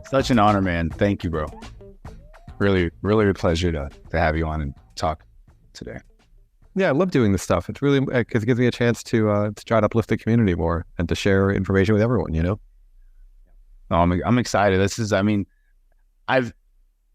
Such an honor, man. Thank you, bro. Really, really a pleasure to have you on and talk today. Yeah, I love doing this stuff. It's really, because it gives me a chance to try to uplift the community more and to share information with everyone, you know? Oh, I'm excited.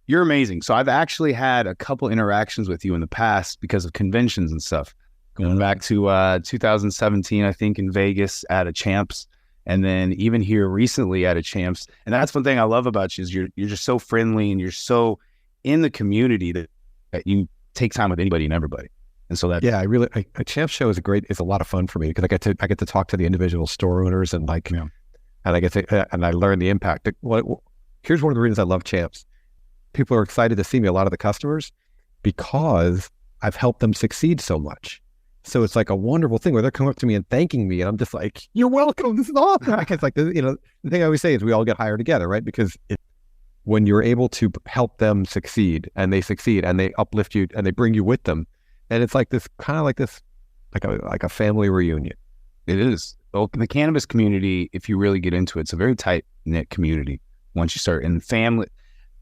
You're amazing. So I've actually had a couple interactions with you in the past because of conventions and stuff. Going back to 2017, I think, in Vegas at a Champs, and then even here recently at a Champs. And that's one thing I love about you is you're just so friendly and you're so in the community that you take time with anybody and everybody. And so that a Champs show is a lot of fun for me because I get to talk to the individual store owners and and I learn the impact. Here's one of the reasons I love Champs. People are excited to see me, a lot of the customers, because I've helped them succeed so much. So it's like a wonderful thing where they're coming up to me and thanking me, and I'm just like, "You're welcome. This is awesome." It's like, the thing I always say is we all get higher together, right? Because when you're able to help them succeed, and they succeed, and they uplift you, and they bring you with them, and it's like this kind of like a family reunion. It is. Well, the cannabis community, if you really get into it, it's a very tight knit community. Once you start in family.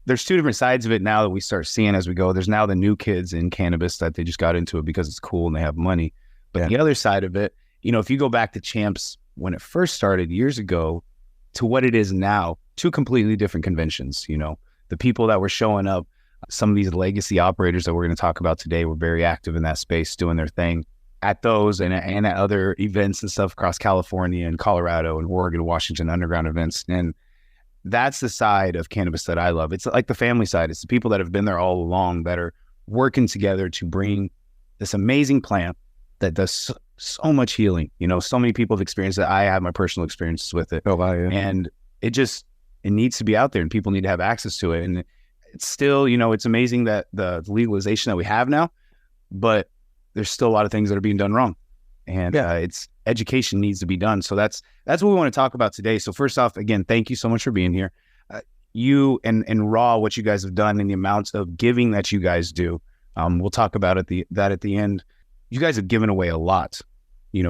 There's two different sides of it now that we start seeing as we go. There's now the new kids in cannabis that they just got into it because it's cool and they have money. But the other side of it, if you go back to Champs when it first started years ago to what it is now, two completely different conventions. The people that were showing up, some of these legacy operators that we're going to talk about today were very active in that space, doing their thing at those and at other events and stuff across California and Colorado and Oregon, Washington, underground events. And that's the side of cannabis that I love. It's like the family side. It's the people that have been there all along that are working together to bring this amazing plant that does so much healing. So many people have experienced it. I have my personal experiences with it. Oh, wow, yeah. And it needs to be out there and people need to have access to it. And it's still, it's amazing that the legalization that we have now, but there's still a lot of things that are being done wrong. And it's education needs to be done. So that's what we want to talk about today. So first off, again, thank you so much for being here. You and Raw, what you guys have done and the amounts of giving that you guys do. We'll talk about that at the end. You guys have given away a lot,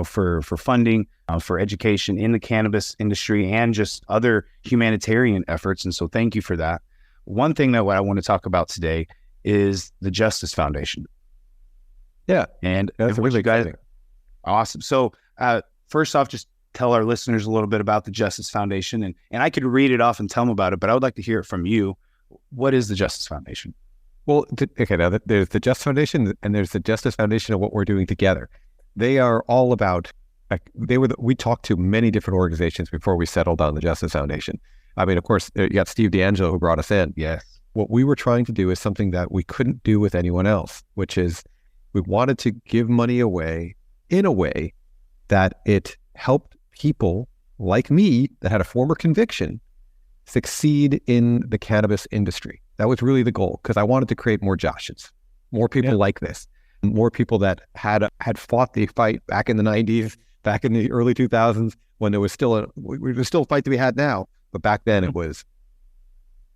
for funding, for education in the cannabis industry and just other humanitarian efforts. And so thank you for that. One thing that what I want to talk about today is the Justice Foundation. Yeah. And that's really exciting. Awesome. So first off, just tell our listeners a little bit about the Justice Foundation. And I could read it off and tell them about it, but I would like to hear it from you. What is the Justice Foundation? Well, now there's the Justice Foundation and there's the Justice Foundation of what we're doing together. They are all about, we talked to many different organizations before we settled on the Justice Foundation. I mean, of course, you got Steve D'Angelo who brought us in. Yes. What we were trying to do is something that we couldn't do with anyone else, which is we wanted to give money away in a way that it helped people like me that had a former conviction succeed in the cannabis industry. That was really the goal, because I wanted to create more Joshes, more people like this, more people that had fought the fight back in the 90s, back in the early 2000s, when there was still a fight to be had now, but back then it was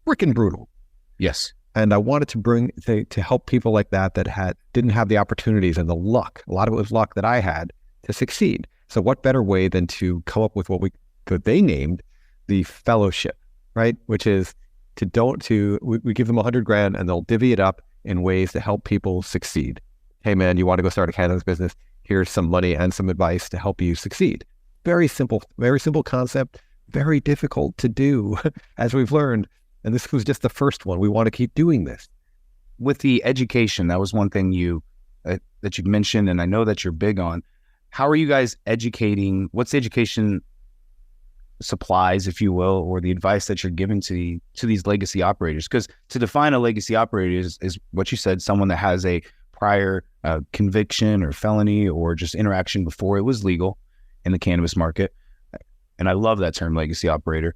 freaking brutal. Yes. And I wanted to help people like that didn't have the opportunities and the luck. A lot of it was luck that I had to succeed. So what better way than to come up with what they named the fellowship, right? Which is we give them $100,000 and they'll divvy it up in ways to help people succeed. Hey man, you want to go start a cannabis business? Here's some money and some advice to help you succeed. Very simple concept, very difficult to do as we've learned. And this was just the first one. We want to keep doing this. With the education, that was one thing that you mentioned, and I know that you're big on. How are you guys educating? What's the education supplies, if you will, or the advice that you're giving to these legacy operators? Because to define a legacy operator is what you said, someone that has a prior conviction or felony or just interaction before it was legal in the cannabis market. And I love that term, legacy operator.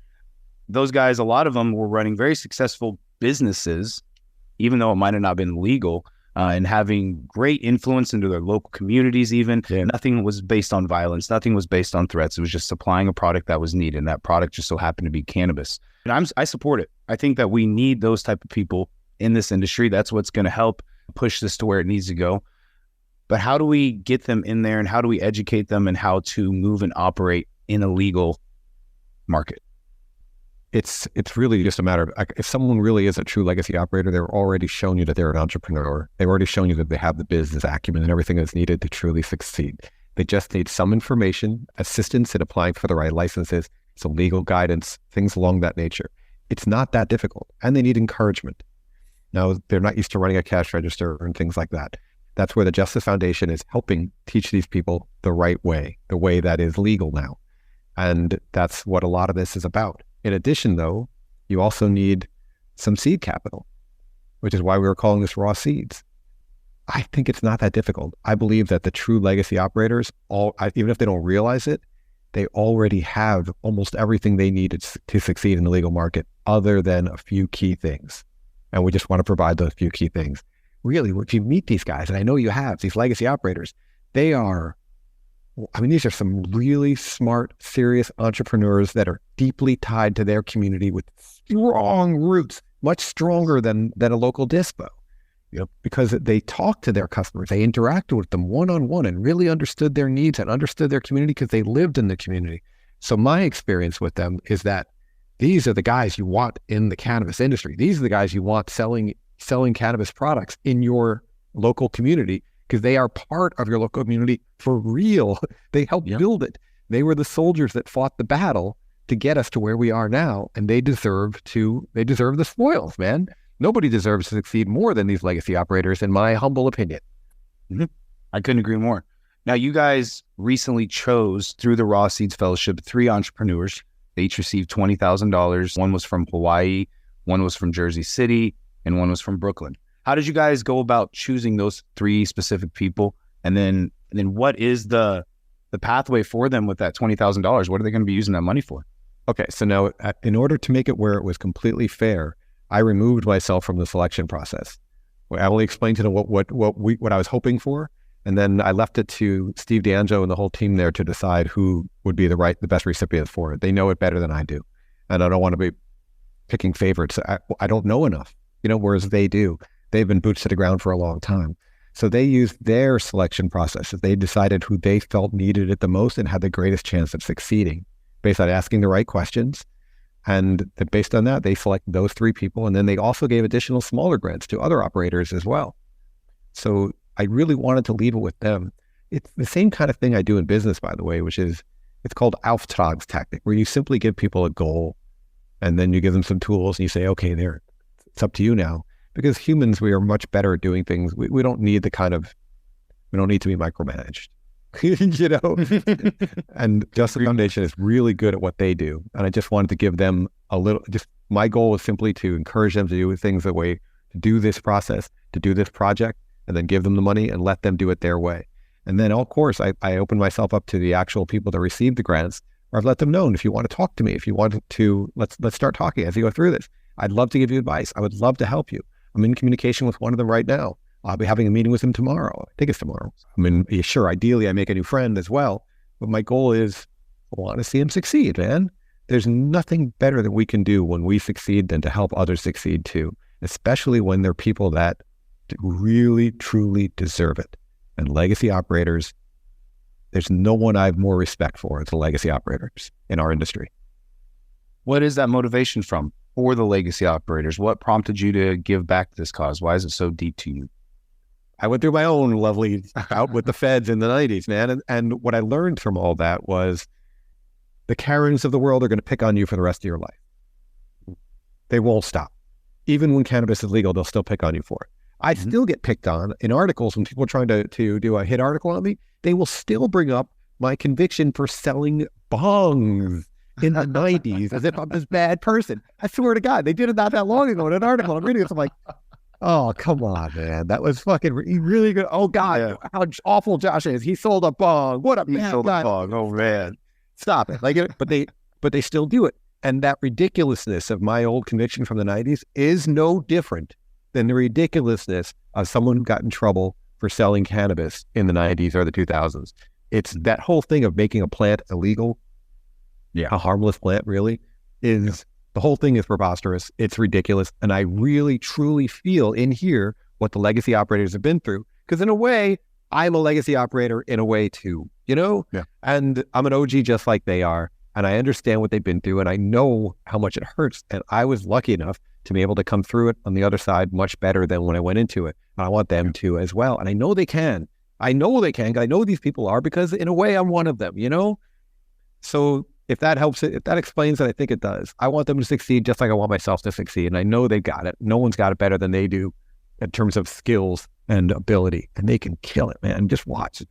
Those guys, a lot of them were running very successful businesses, even though it might have not been legal, and having great influence into their local communities even. Yeah. Nothing was based on violence. Nothing was based on threats. It was just supplying a product that was needed, and that product just so happened to be cannabis. And I support it. I think that we need those type of people in this industry. That's what's going to help push this to where it needs to go. But how do we get them in there, and how do we educate them, and how to move and operate in a legal market? it's really just a matter of, if someone really is a true legacy operator, they're already shown you that they're an entrepreneur. They've already shown you that they have the business acumen and everything that's needed to truly succeed. They just need some information, assistance in applying for the right licenses, some legal guidance, things along that nature. It's not that difficult, and they need encouragement. Now, they're not used to running a cash register and things like that. That's where the Justice Foundation is helping teach these people the right way, the way that is legal now. And that's what a lot of this is about. In addition, though, you also need some seed capital, which is why we were calling this raw seeds. I think it's not that difficult. I believe that the true legacy operators, even if they don't realize it, they already have almost everything they need to succeed in the legal market, other than a few key things. And we just want to provide those few key things. Really, if you meet these guys, and I know you have, these legacy operators, these are some really smart, serious entrepreneurs that are deeply tied to their community with strong roots, much stronger than a local dispo. Because they talk to their customers, they interacted with them one-on-one and really understood their needs and understood their community because they lived in the community. So my experience with them is that these are the guys you want in the cannabis industry. These are the guys you want selling cannabis products in your local community, because they are part of your local community for real. They helped build it. They were the soldiers that fought the battle to get us to where we are now, and they deserve the spoils, man. Nobody deserves to succeed more than these legacy operators, in my humble opinion. Mm-hmm. I couldn't agree more. Now, you guys recently chose, through the Raw Seeds Fellowship, 3 entrepreneurs. They each received $20,000. One was from Hawaii, one was from Jersey City, and one was from Brooklyn. How did you guys go about choosing those 3 specific people? And then what is the pathway for them with that $20,000? What are they going to be using that money for? Okay, so now in order to make it where it was completely fair, I removed myself from the selection process. I only explained to them what I was hoping for, and then I left it to Steve D'Angelo and the whole team there to decide who would be the best recipients for it. They know it better than I do, and I don't want to be picking favorites. I don't know enough, whereas they do. They've been boots to the ground for a long time. So they used their selection process. They decided who they felt needed it the most and had the greatest chance of succeeding based on asking the right questions. And based on that, they selected those 3 people. And then they also gave additional smaller grants to other operators as well. So I really wanted to leave it with them. It's the same kind of thing I do in business, by the way, which is, it's called Auftragstactic, where you simply give people a goal and then you give them some tools and you say, okay, it's up to you now. Because humans, we are much better at doing things. We don't need we don't need to be micromanaged. And Justice Foundation is really good at what they do. And I just wanted to give them my goal was simply to encourage them to do things the way, to do this process, to do this project, and then give them the money and let them do it their way. And then, of course, I open myself up to the actual people that receive the grants, or I've let them know, and if you want to talk to me, if you want to, let's start talking as you go through this. I'd love to give you advice. I would love to help you. I'm in communication with one of them right now. I'll be having a meeting with him tomorrow. I think it's tomorrow. Sure, ideally I make a new friend as well, but my goal is I want to see him succeed, man. There's nothing better that we can do when we succeed than to help others succeed too, especially when they're people that really, truly deserve it. And legacy operators, there's no one I have more respect for than legacy operators in our industry. What is that motivation from for the legacy operators? What prompted you to give back to this cause? Why is it so deep to you? I went through my own lovely out with the feds in the 90s, man. And what I learned from all that was the Karens of the world are going to pick on you for the rest of your life. They won't stop. Even when cannabis is legal, they'll still pick on you for it. I still get picked on in articles when people are trying to do a hit article on me. They will still bring up my conviction for selling bongs in the 90s as if I'm this bad person. I swear to God, they did it not that long ago in an article. I'm reading this, I'm like, oh, come on, man. That was fucking really good. Oh, God, how awful Josh is. He sold a bong. What a bad guy. He sold a bong. Oh, man. Stop it. But they still do it. And that ridiculousness of my old conviction from the 90s is no different than the ridiculousness of someone who got in trouble for selling cannabis in the 90s or the 2000s. It's that whole thing of making a plant illegal, a harmless plant really, is the whole thing is preposterous. It's ridiculous. And I really, truly feel in here what the legacy operators have been through. Because in a way, I'm a legacy operator in a way too, you know? Yeah. And I'm an OG just like they are. and I understand what they've been through, and I know how much it hurts. And I was lucky enough to be able to come through it on the other side much better than when I went into it. And I want them to as well. And I know they can. I know they can. I know these people are, because in a way I'm one of them, you know? So if that helps it, if that explains it, I think it does. I want them to succeed just like I want myself to succeed. And I know they got it. No one's got it better than they do in terms of skills and ability. And they can kill it, man. Just watch.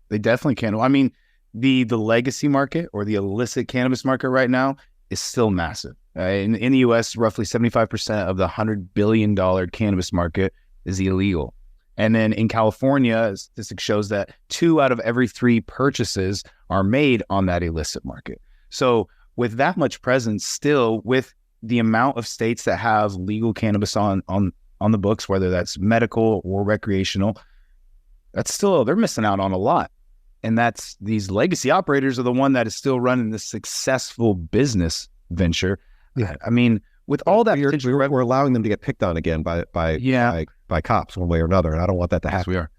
They definitely can. I mean, the legacy market or the illicit cannabis market right now is still massive. In the U.S., roughly 75% of the $100 billion cannabis market is illegal. And then in California, statistics shows that 2 out of every 3 purchases are made on that illicit market. So with that much presence, still with the amount of states that have legal cannabis on the books, whether that's medical or recreational, that's still, they're missing out on a lot. And that's, these legacy operators are the one that is still running this successful business venture. Yeah. I mean, with all that we're allowing them to get picked on again by cops one way or another. And I don't want that to happen. Yes, we are.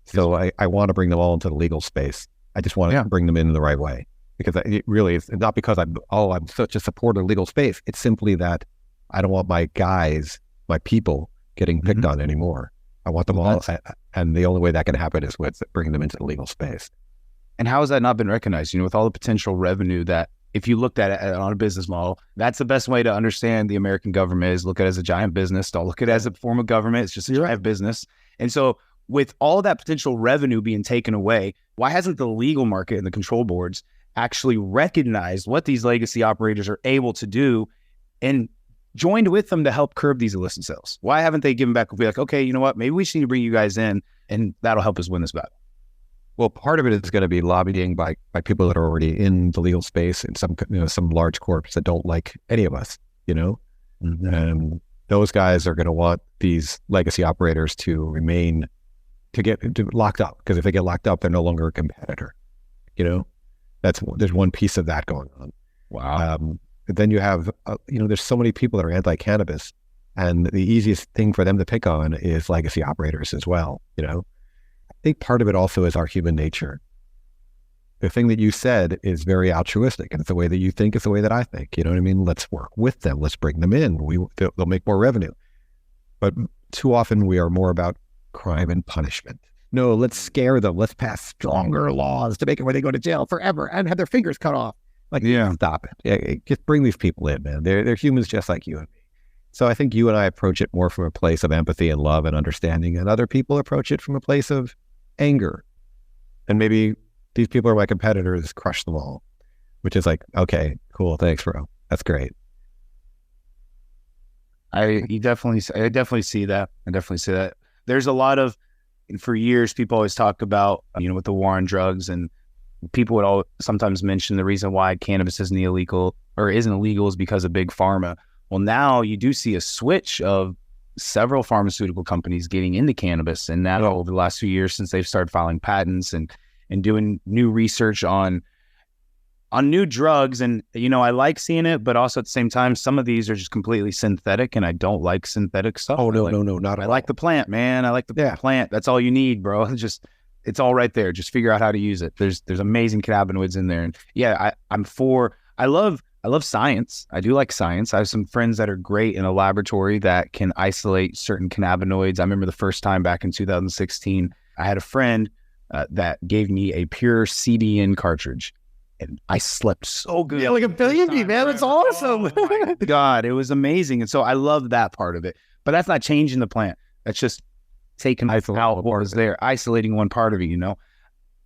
So I want to bring them all into the legal space. I just want to bring them in the right way, because it really is not because I'm such a supporter of legal space. It's simply that I don't want my guys, my people getting picked on anymore. I want them all. And the only way that can happen is with bringing them into the legal space. And how has that not been recognized? You know, with all the potential revenue that, if you looked at it on a business model, that's the best way to understand the American government, is look at it as a giant business. Don't look at it as a form of government. It's just a giant business. And so with all that potential revenue being taken away, why hasn't the legal market and the control boards actually recognized what these legacy operators are able to do and joined with them to help curb these illicit sales? Why haven't they given back and be like, okay, you know what, maybe we should need to bring you guys in and that'll help us win this battle? Well, part of it is going to be lobbying by people that are already in the legal space, and some large corps that don't like any of us, you know. And those guys are going to want these legacy operators to get locked up, because if they get locked up, they're no longer a competitor. You know, there's one piece of that going on. Wow. But then you have, there's so many people that are anti-cannabis, and the easiest thing for them to pick on is legacy operators as well, you know. I think part of it also is our human nature. The thing that you said is very altruistic, and it's the way that you think is the way that I think. You know what I mean? Let's work with them. Let's bring them in. They'll make more revenue. But too often we are more about crime and punishment. No, let's scare them. Let's pass stronger laws to make it where they go to jail forever and have their fingers cut off. Stop it. Yeah, just bring these people in, man. They're humans just like you and me. So I think you and I approach it more from a place of empathy and love and understanding, and other people approach it from a place of anger. And maybe these people are my competitors, crush them all, which is like, okay, cool. Thanks, bro. That's great. I definitely see that. I definitely see that. There's a lot of, for years, people always talk about, with the war on drugs, and people would sometimes mention the reason why cannabis isn't illegal is because of big pharma. Well, now you do see a switch of several pharmaceutical companies getting into cannabis, and that over the last few years, since they've started filing patents and doing new research on new drugs. And, I like seeing it, but also at the same time, some of these are just completely synthetic, and I don't like synthetic stuff. Oh, no, not at all. I like the plant, man. I like the plant. That's all you need, bro. It's all right there. Just figure out how to use it. There's amazing cannabinoids in there. And I love science. I do like science. I have some friends that are great in a laboratory that can isolate certain cannabinoids. I remember the first time back in 2016, I had a friend that gave me a pure CBN cartridge, and I slept so good. Yeah, like a baby, man. That's awesome. Oh my God, it was amazing. And so I love that part of it. But that's not changing the plant. That's just taking out what was there, isolating one part of it,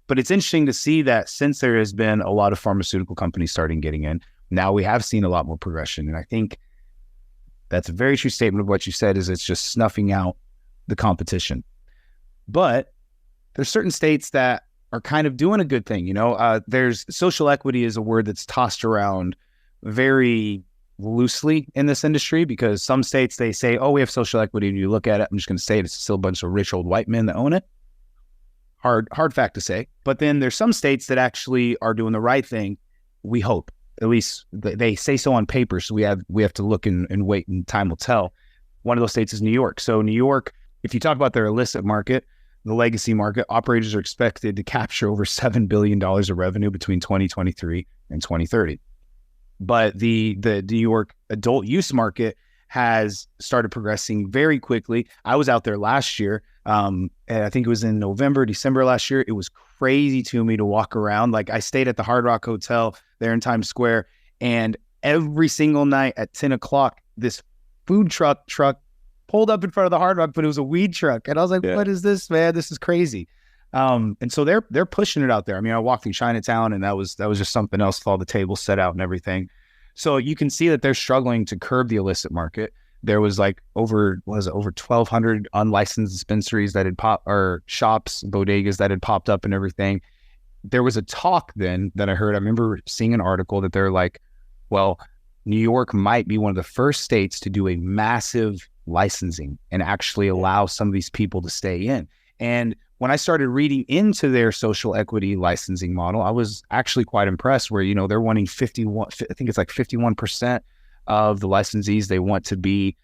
But it's interesting to see that since there has been a lot of pharmaceutical companies starting getting in, now we have seen a lot more progression. And I think that's a very true statement of what you said, is it's just snuffing out the competition. But there's certain states that are kind of doing a good thing. There's social equity is a word that's tossed around very loosely in this industry, because some states, they say, oh, we have social equity. And you look at it, I'm just going to say it, it's still a bunch of rich old white men that own it. Hard fact to say. But then there's some states that actually are doing the right thing. We hope. At least they say so on paper. So we have to look and wait, and time will tell. One of those states is New York. So New York, if you talk about their illicit market, the legacy market, operators are expected to capture over $7 billion of revenue between 2023 and 2030. but the New York adult use market has started progressing very quickly. I was out there last year. And I think it was in November, December last year. It was crazy to me to walk around. Like, I stayed at the Hard Rock Hotel there in Times Square, and every single night at 10 o'clock, this food truck pulled up in front of the Hard Rock, but it was a weed truck. And I was like, what is this, man? This is crazy. And so they're pushing it out there. I mean, I walked through Chinatown, and that was just something else with all the tables set out and everything. So you can see that they're struggling to curb the illicit market. There was like over 1,200 unlicensed dispensaries that had popped, or shops, bodegas that had popped up and everything. There was a talk then that I heard. I remember seeing an article that they're like, well, New York might be one of the first states to do a massive licensing and actually allow some of these people to stay in. And when I started reading into their social equity licensing model, I was actually quite impressed where, they're wanting 51, I think it's like 51% of the licensees, they want to be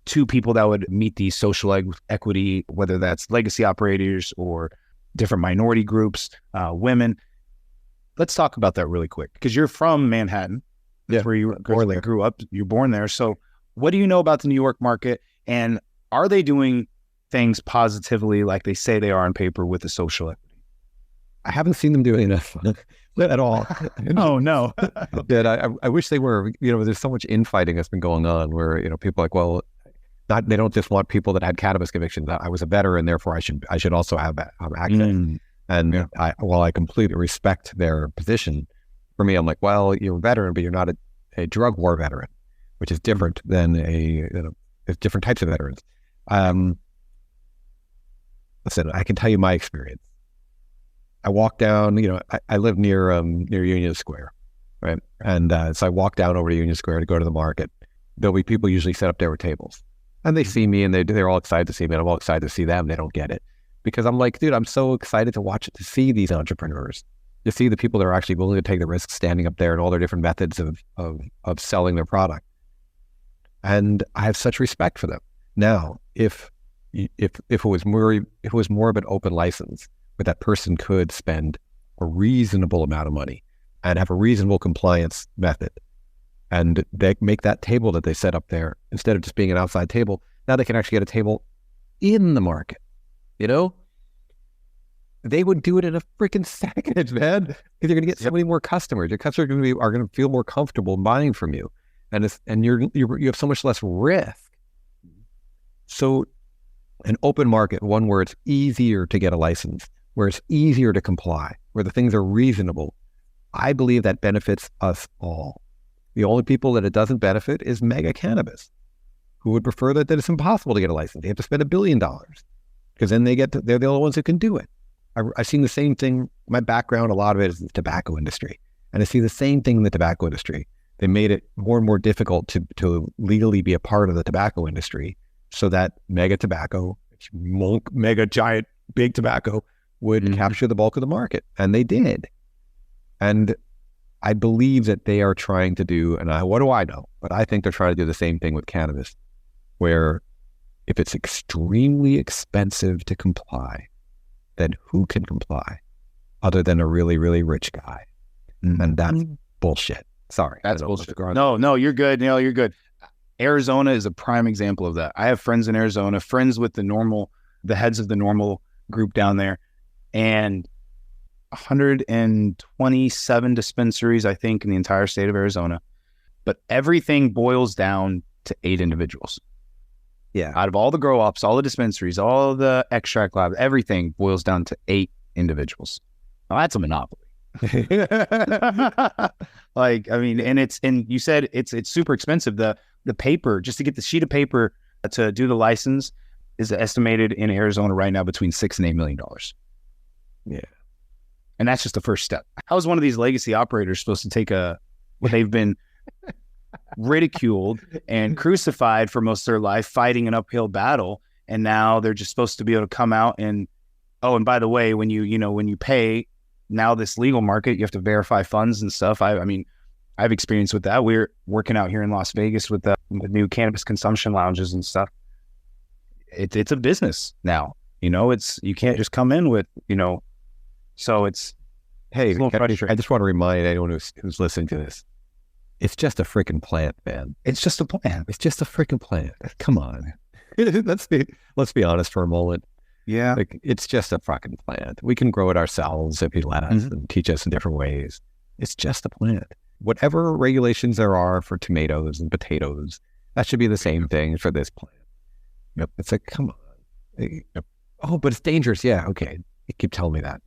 two people that would meet the social equity, whether that's legacy operators or different minority groups, women. Let's talk about that really quick, because you're from Manhattan. That's where you grew up. You're born there. So what do you know about the New York market, and are they doing things positively like they say they are on paper with the social equity? I haven't seen them doing enough at all. Oh, no. I wish they were. There's so much infighting that's been going on where, people are like, well, they don't just want people that had cannabis convictions. I was a veteran, therefore I should also have access. And while I completely respect their position, for me, I'm like, well, you're a veteran, but you're not a drug war veteran, which is different than there's different types of veterans. Listen, I can tell you my experience. I walk down, I live near Union Square, right? And so I walk down over to Union Square to go to the market. There'll be people usually set up there with tables. And they see me, and they're all excited to see me, and I'm all excited to see them. They don't get it. Because I'm like, dude, I'm so excited to see these entrepreneurs, to see the people that are actually willing to take the risk standing up there and all their different methods of selling their product. And I have such respect for them. Now, if it was more of an open license, where that person could spend a reasonable amount of money and have a reasonable compliance method, and they make that table that they set up there, instead of just being an outside table, now they can actually get a table in the market. They would do it in a freaking second, man, because you're going to get so many more customers. Your customers are going to feel more comfortable buying from you, and you have so much less risk. So an open market, one where it's easier to get a license, where it's easier to comply, where the things are reasonable, I believe that benefits us all. The only people that it doesn't benefit is mega cannabis, who would prefer that it's impossible to get a license. They have to spend $1 billion, because then they're the only ones who can do it. I've seen the same thing. My background, a lot of it is the tobacco industry. And I see the same thing in the tobacco industry. They made it more and more difficult to legally be a part of the tobacco industry, so that mega tobacco, mega giant big tobacco, would capture the bulk of the market. And they did. And I believe that they are trying to do, and what do I know? But I think they're trying to do the same thing with cannabis, where if it's extremely expensive to comply, then who can comply other than a really, really rich guy? And that's bullshit. Sorry. That's bullshit. No, you're good. No, you're good. Arizona is a prime example of that. I have friends in Arizona, friends with the heads of the normal group down there, and 127 dispensaries, I think, in the entire state of Arizona. But everything boils down to 8 individuals. Yeah. Out of all the grow ops, all the dispensaries, all the extract labs, everything boils down to 8 individuals. Now that's a monopoly. And you said it's super expensive. The paper, just to get the sheet of paper to do the license, is estimated in Arizona right now between $6 and $8 million. Yeah. And that's just the first step. How is one of these legacy operators supposed to take they've been ridiculed and crucified for most of their life, fighting an uphill battle, and now they're just supposed to be able to come out and by the way, when you pay now this legal market, you have to verify funds and stuff. I mean, I've experienced with that. We're working out here in Las Vegas with the new cannabis consumption lounges and stuff. It's a business now. You can't just come in with, so it's. Hey, I just want to remind anyone who's listening to this, It's just a freaking plant, man. It's just a plant. It's just a freaking plant. Come on. let's be honest for a moment. Yeah. Like, it's just a fucking plant. We can grow it ourselves if you let us and teach us in different ways. It's just a plant. Whatever regulations there are for tomatoes and potatoes, that should be the same thing for this plant. Yep. It's like, come on. Yep. Oh, but it's dangerous. Yeah. Okay. You keep telling me that.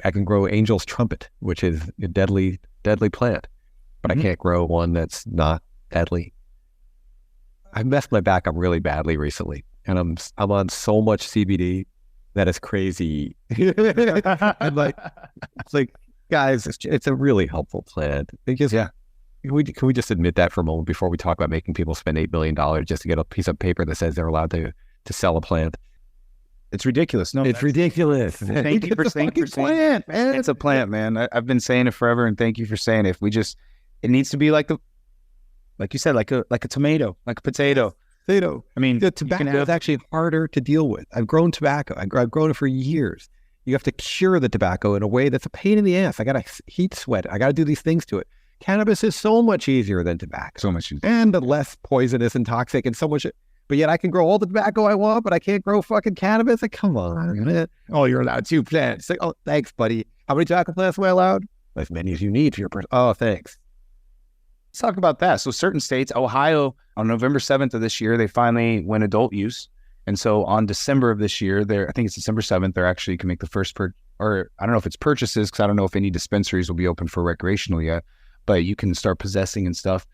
I can grow angel's trumpet, which is a deadly plant, but I can't grow one that's not deadly. I messed my back up really badly recently, and I'm on so much CBD that is crazy. I'm like, it's like, guys, it's a really helpful plant. Because can we just admit that for a moment before we talk about making people spend $8 million just to get a piece of paper that says they're allowed to sell a plant? It's ridiculous. No, it's ridiculous. Thank you for saying plant, man. It's a plant, man. I've been saying it forever, and thank you for saying it. It needs to be like you said, like a tomato, like a potato. I mean, the tobacco is actually harder to deal with. I've grown tobacco. I've grown it for years. You have to cure the tobacco in a way that's a pain in the ass. I got to heat sweat. I got to do these things to it. Cannabis is so much easier than tobacco. So much easier. And less poisonous and toxic and so much. But yet I can grow all the tobacco I want, but I can't grow fucking cannabis. Like, come on. Oh, you're allowed 2 plants. Like, oh, thanks, buddy. How many tobacco plants am I allowed? As many as you need for your person. Oh, thanks. Let's talk about that. So certain states, Ohio, on November 7th of this year, they finally went adult use. And so on December of this year, I think it's December 7th, they're actually can make the first or I don't know if it's purchases, because I don't know if any dispensaries will be open for recreational yet, but you can start possessing and stuff.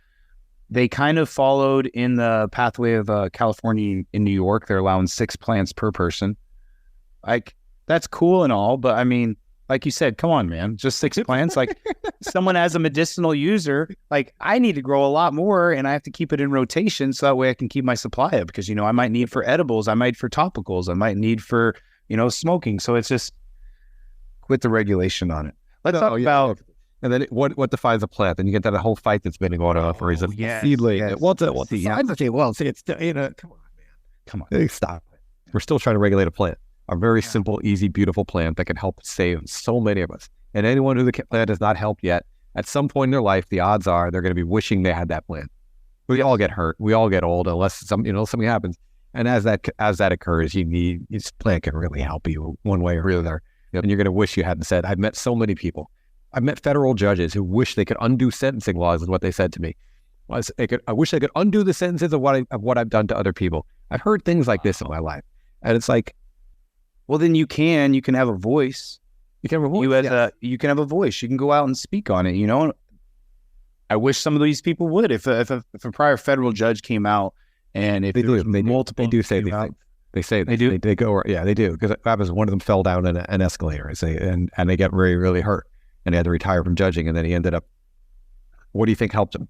They kind of followed in the pathway of California and New York. They're allowing 6 plants per person. Like, that's cool and all, but I mean, like you said, come on, man, just 6 plants. Like, someone as a medicinal user, like, I need to grow a lot more, and I have to keep it in rotation so that way I can keep my supply up, because, I might need for edibles, I might for topicals, I might need for, smoking. So it's just quit the regulation on it. Let's talk about... And then what defines a plant? And you get that whole fight that's been going on for a seedling. Yes. What's it? Well, see, it's, come on, man. Come on. Hey, stop. We're still trying to regulate a plant. A very simple, easy, beautiful plant that can help save so many of us. And anyone who the plant has not helped yet, at some point in their life, the odds are they're going to be wishing they had that plant. We all get hurt. We all get old unless something happens. And as that occurs, this plant can really help you one way or the other. Yep. And you're going to wish you hadn't said. I've met so many people. I've met federal judges who wish they could undo sentencing laws, is what they said to me. I wish they could undo the sentences of what I've done to other people. I've heard things like this in my life. And it's like, well, then you can have a voice. You can have a voice. You can have a voice. You can go out and speak on it. I wish some of these people would. If a prior federal judge came out, and if they do say these things. They say they do. They go, yeah, they do. Because one of them fell down an escalator, and they get really, really hurt. And he had to retire from judging, and then he ended up. What do you think helped him?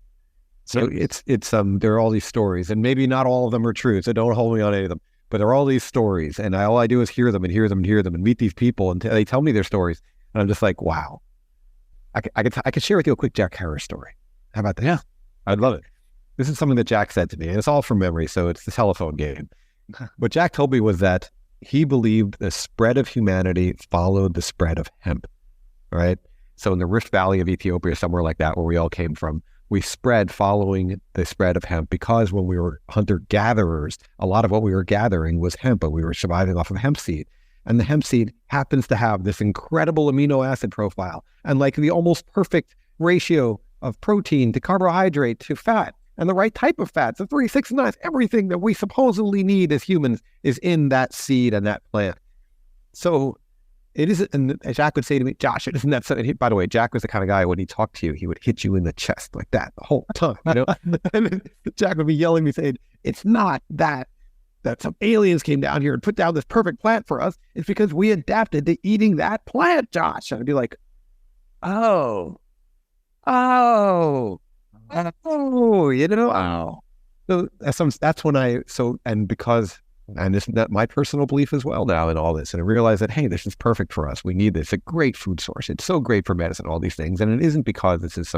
So it's there are all these stories, and maybe not all of them are true. So don't hold me on any of them. But there are all these stories, and all I do is hear them and hear them and hear them, and meet these people, and they tell me their stories, and I'm just like, wow. I could share with you a quick Jack Harris story. How about that? Yeah, I'd love it. This is something that Jack said to me, and it's all from memory, so it's the telephone game. What Jack told me was that he believed the spread of humanity followed the spread of hemp. Right. So in the Rift Valley of Ethiopia, somewhere like that, where we all came from, we spread following the spread of hemp, because when we were hunter-gatherers, a lot of what we were gathering was hemp, but we were surviving off of hemp seed. And the hemp seed happens to have this incredible amino acid profile and like the almost perfect ratio of protein to carbohydrate to fat, and the right type of fats, the 3, 6, and 9, everything that we supposedly need as humans is in that seed and that plant. So it isn't, and Jack would say to me, Josh, it isn't that something. By the way, Jack was the kind of guy, when he talked to you, he would hit you in the chest like that the whole time, And Jack would be yelling at me saying, it's not that some aliens came down here and put down this perfect plant for us. It's because we adapted to eating that plant, Josh. And I'd be like, oh, wow. So that's when and isn't that my personal belief as well now in all this? And I realized that, hey, this is perfect for us. We need this. It's a great food source. It's so great for medicine, all these things. And it isn't because this is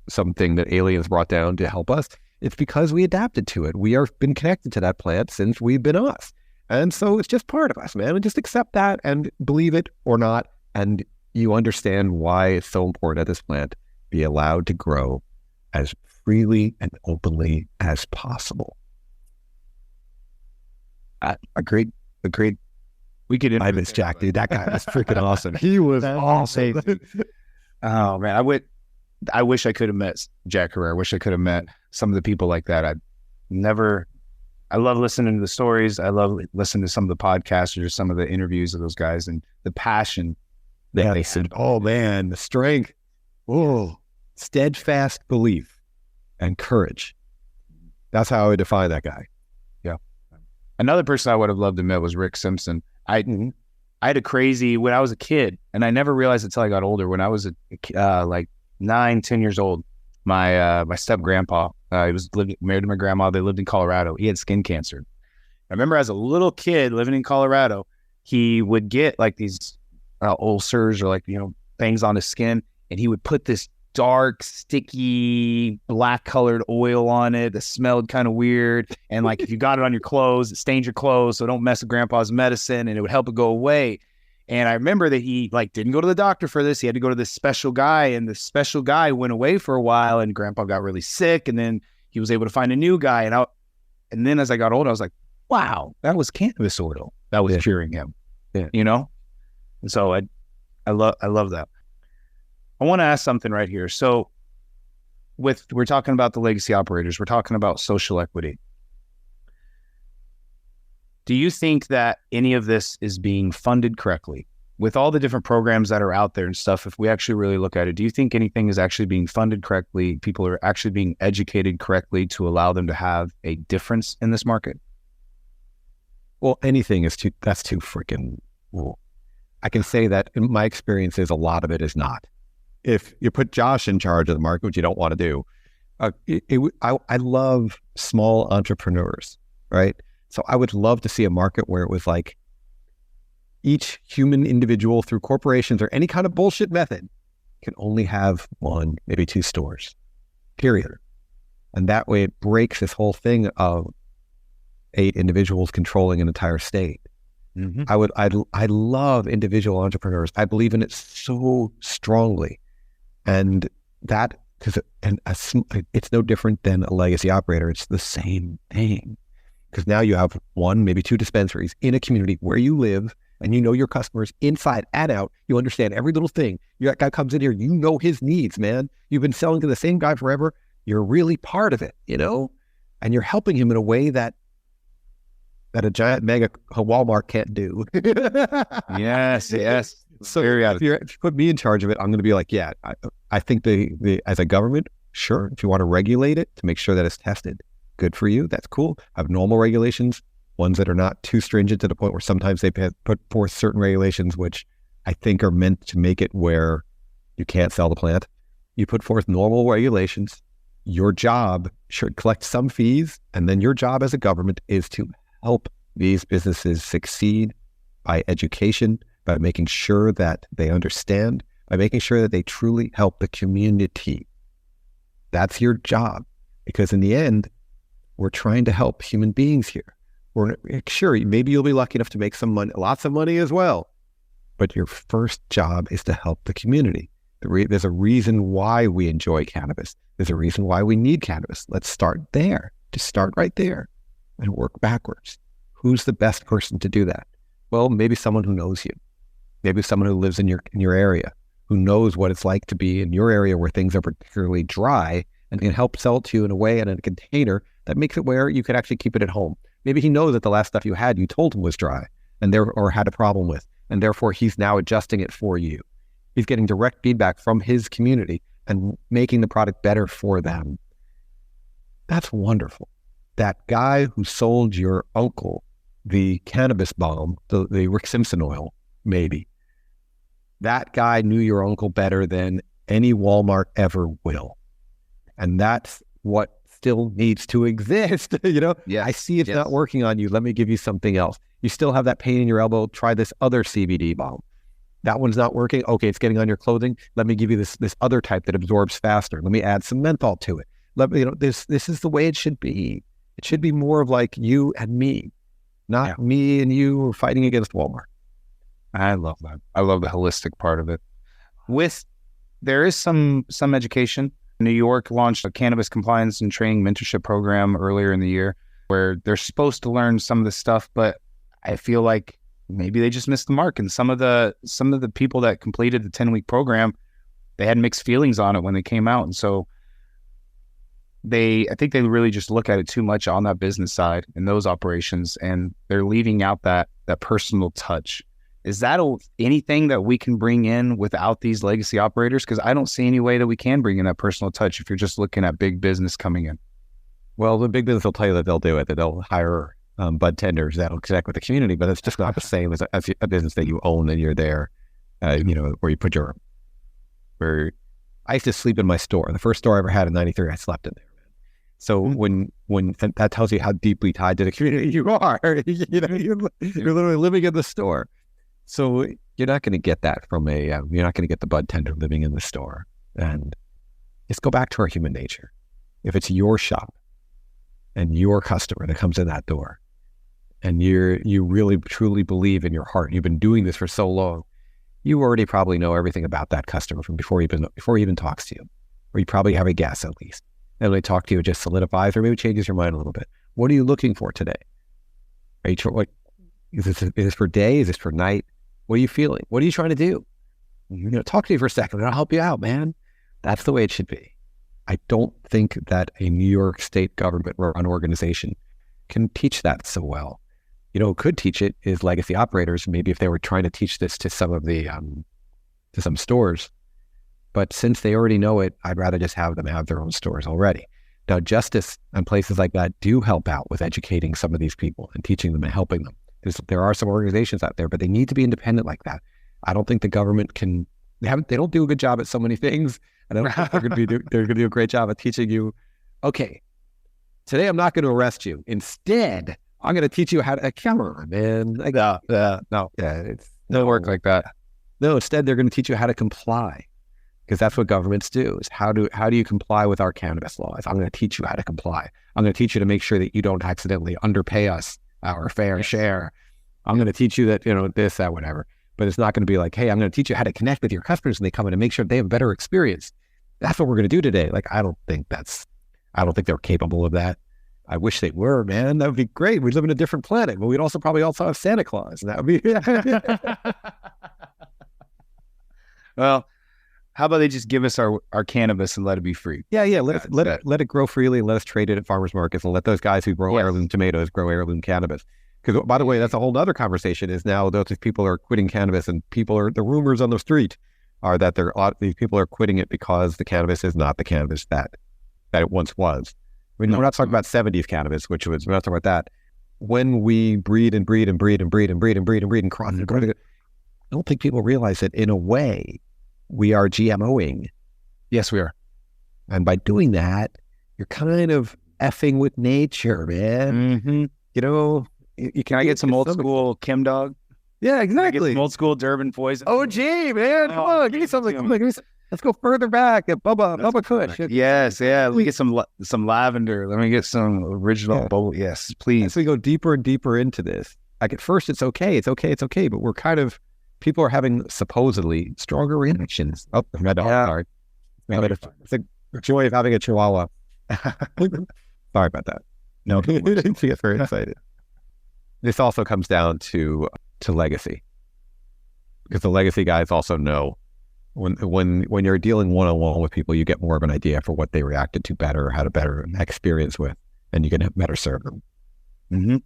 something that aliens brought down to help us. It's because we adapted to it. We have been connected to that plant since we've been us. And so it's just part of us, man. And just accept that and believe it or not. And you understand why it's so important that this plant be allowed to grow as freely and openly as possible. Agreed. We could. I miss Jack, dude. That guy was freaking awesome. He was awesome. Oh man, I wish I could have met Jack Herrera. I wish I could have met some of the people like that. I love listening to the stories. I love listening to some of the podcasts or some of the interviews of those guys and the passion that they said. Oh man, the strength. Oh, steadfast belief and courage. That's how I would define that guy. Yeah. Another person I would have loved to meet was Rick Simpson. I had a crazy, when I was a kid, and I never realized until I got older, when I was like 9, 10 years old, my step grandpa, he was married to my grandma. They lived in Colorado. He had skin cancer. I remember as a little kid living in Colorado, he would get like these ulcers or things on his skin, and he would put this dark, sticky, black-colored oil on it that smelled kind of weird. And if you got it on your clothes, it stains your clothes, so don't mess with Grandpa's medicine, and it would help it go away. And I remember that he didn't go to the doctor for this. He had to go to this special guy, and the special guy went away for a while, and Grandpa got really sick, and then he was able to find a new guy. And then as I got older, I was like, wow, that was cannabis oil that was curing him. Yeah. And so I love that. I want to ask something right here. So we're talking about the legacy operators. We're talking about social equity. Do you think that any of this is being funded correctly? With all the different programs that are out there and stuff, if we actually really look at it, do you think anything is actually being funded correctly? People are actually being educated correctly to allow them to have a difference in this market? Well, anything that's too freaking cool. I can say that in my experience is a lot of it is not. If you put Josh in charge of the market, which you don't want to do, I love small entrepreneurs, right? So I would love to see a market where it was like each human individual through corporations or any kind of bullshit method can only have 1, maybe 2 stores, period. And that way it breaks this whole thing of 8 individuals controlling an entire state. Mm-hmm. I love individual entrepreneurs. I believe in it so strongly. And that, it's no different than a legacy operator. It's the same thing. Because now you have 1, maybe 2 dispensaries in a community where you live, and you know your customers inside and out. You understand every little thing. That guy comes in here, you know his needs, man. You've been selling to the same guy forever. You're really part of it, and you're helping him in a way that a giant mega Walmart can't do. Yes. So if you put me in charge of it, I'm going to be like, yeah, I think the as a government, sure, if you want to regulate it to make sure that it's tested, good for you. That's cool. Have normal regulations, ones that are not too stringent to the point where sometimes they put forth certain regulations, which I think are meant to make it where you can't sell the plant. You put forth normal regulations. Your job should collect some fees. And then your job as a government is to help these businesses succeed by education, by making sure that they understand, by making sure that they truly help the community. That's your job. Because in the end, we're trying to help human beings here. Sure, maybe you'll be lucky enough to make some money, lots of money as well. But your first job is to help the community. There's a reason why we enjoy cannabis. There's a reason why we need cannabis. Let's start there. Just start right there and work backwards. Who's the best person to do that? Well, maybe someone who knows you. Maybe someone who lives in your area, who knows what it's like to be in your area where things are particularly dry and can help sell it to you in a way and in a container that makes it where you could actually keep it at home. Maybe he knows that the last stuff you told him was dry or had a problem with, and therefore he's now adjusting it for you. He's getting direct feedback from his community and making the product better for them. That's wonderful. That guy who sold your uncle the cannabis bomb, the Rick Simpson oil, maybe. That guy knew your uncle better than any Walmart ever will. And that's what still needs to exist. I see it's not working on you. Let me give you something else. You still have that pain in your elbow. Try this other CBD bomb. That one's not working. Okay, it's getting on your clothing. Let me give you this other type that absorbs faster. Let me add some menthol to it. This is the way it should be. It should be more of like you and me, not me and you who are fighting against Walmart. I love that. I love the holistic part of it. There is some education. New York launched a cannabis compliance and training mentorship program earlier in the year where they're supposed to learn some of this stuff, but I feel like maybe they just missed the mark. And some of the people that completed the 10-week program, they had mixed feelings on it when they came out. And so I think they really just look at it too much on that business side in those operations, and they're leaving out that personal touch. Is that anything that we can bring in without these legacy operators? Because I don't see any way that we can bring in that personal touch if you're just looking at big business coming in. Well, the big business will tell you that they'll do it, that they'll hire bud tenders that'll connect with the community, but it's just not the same as a business that you own and you're there, where you put where I used to sleep in my store. The first store I ever had in '93, I slept in there. So when that tells you how deeply tied to the community you are, you're literally living in the store. So you're not going to get that from you're not going to get the bud tender living in the store. And just go back to our human nature. If it's your shop and your customer that comes in that door, and you really truly believe in your heart, you've been doing this for so long, you already probably know everything about that customer from before he even talks to you, or you probably have a guess at least. And when they talk to you, it just solidifies or maybe changes your mind a little bit. What are you looking for today? Are you is this for day? Is this for night? What are you feeling? What are you trying to do? Talk to me for a second and I'll help you out, man. That's the way it should be. I don't think that a New York State government run organization can teach that so well. Who could teach it is legacy operators. Maybe if they were trying to teach this to some of the, to some stores. But since they already know it, I'd rather just have them have their own stores already. Now, justice and places like that do help out with educating some of these people and teaching them and helping them. There are some organizations out there, but they need to be independent like that. I don't think the government can. They don't do a good job at so many things, and I don't think they're going to do a great job at teaching you. Okay, today I'm not going to arrest you. Instead, I'm going to teach you how to camera. Man, no, it doesn't work like that. No, instead they're going to teach you how to comply, because that's what governments do. Is how do you comply with our cannabis laws? I'm going to teach you how to comply. I'm going to teach you to make sure that you don't accidentally underpay us our fair share. I'm going to teach you that, this, that, whatever. But it's not going to be like, hey, I'm going to teach you how to connect with your customers and they come in and make sure they have a better experience. That's what we're going to do today. Like, I don't think they're capable of that. I wish they were, man. That would be great. We'd live in a different planet, but we'd probably also have Santa Claus. And that would be. Well, how about they just give us our cannabis and let it be free? Yeah. Let it grow freely and let us trade it at farmers markets and let those guys who grow heirloom tomatoes grow heirloom cannabis. Because, by the way, that's a whole other conversation. Is now those people are quitting cannabis, and the rumors on the street are that these people are quitting it because the cannabis is not the cannabis that it once was. We're not talking about 70s cannabis, we're not talking about that. When we breed and breed and breed and breed and breed and breed and breed and cross, I don't think people realize that in a way we are GMOing. Yes, we are. And by doing that, you're kind of effing with nature, man. Mm-hmm. Can I get some old school Kim Dog? Yeah, exactly. Get some old school Durban Poison. Oh, gee, man. Come on. Give me something. Let's go further back at Bubba Kush. Yes, yeah. Let me get some lavender. Let me get some original bubble. Yes, please. As we go deeper and deeper into this, like at first it's okay. But we're people are having supposedly stronger reactions. Oh, my dog. Sorry. It's a joy of having a chihuahua. Sorry about that. No, she gets very excited. This also comes down to legacy, because the legacy guys also know when you're dealing one-on-one with people, you get more of an idea for what they reacted to better, had a better experience with, and you can better serve them. Mm-hmm.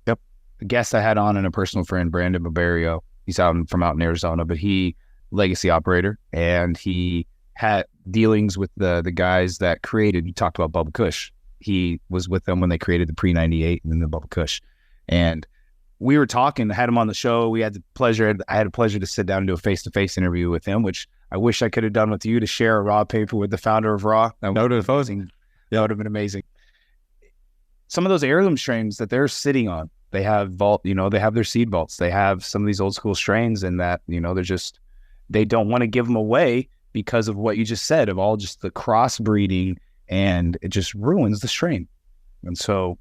Yep. The guest I had on and a personal friend, Brandon Barbario, he's out in Arizona, but he legacy operator, and he had dealings with the guys that created. You talked about Bubba Kush. He was with them when they created the pre-98 and then the Bubba Kush. And we were talking, I had him on the show. I had the pleasure to sit down and do a face-to-face interview with him, which I wish I could have done with you, to share a raw paper with the founder of Raw. That would have been amazing. Some of those heirloom strains that they're sitting on, they have they have their seed vaults. They have some of these old school strains, and that, they don't want to give them away because of what you just said, of all just the crossbreeding, and it just ruins the strain. And so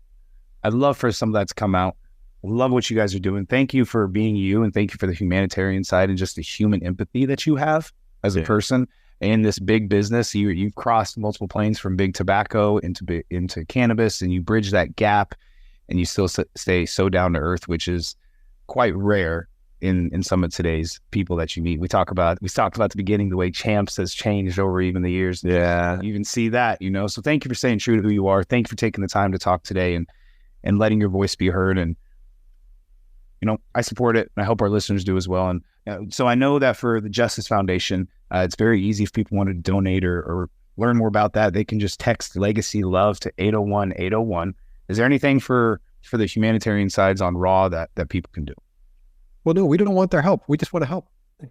I'd love for some of that to come out. I love what you guys are doing. Thank you for being you, and thank you for the humanitarian side and just the human empathy that you have as a person. in this big business. You've crossed multiple planes from big tobacco into cannabis, and you bridge that gap, and you still stay so down to earth, which is quite rare in some of today's people that you meet. We talked about at the beginning the way Champs has changed over even the years. Yeah. You even see that, so thank you for staying true to who you are. Thank you for taking the time to talk today and letting your voice be heard. And, I support it, and I hope our listeners do as well. And so I know that for the Justice Foundation, it's very easy if people want to donate or learn more about that. They can just text Legacy Love to 801-801. Is there anything for the humanitarian sides on Raw that people can do? Well, no, we don't want their help. We just want to help.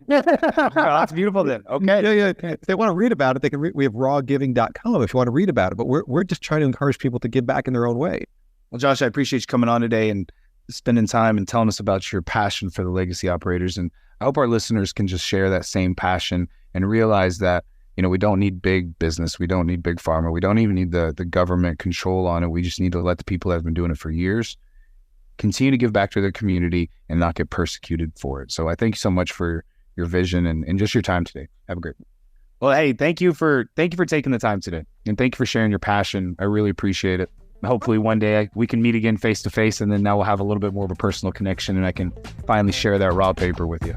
That's beautiful then. Okay. Yeah. If they want to read about it, they can we have rawgiving.com if you want to read about it. But we're just trying to encourage people to give back in their own way. Well, Josh, I appreciate you coming on today and spending time and telling us about your passion for the legacy operators. And I hope our listeners can just share that same passion and realize that, we don't need big business. We don't need big pharma. We don't even need the government control on it. We just need to let the people that have been doing it for years continue to give back to their community and not get persecuted for it. So I thank you so much for your vision and just your time today. Have a great one. Well, hey, thank you for taking the time today, and thank you for sharing your passion. I really appreciate it. Hopefully one day we can meet again face to face, and then now we'll have a little bit more of a personal connection, and I can finally share that raw paper with you.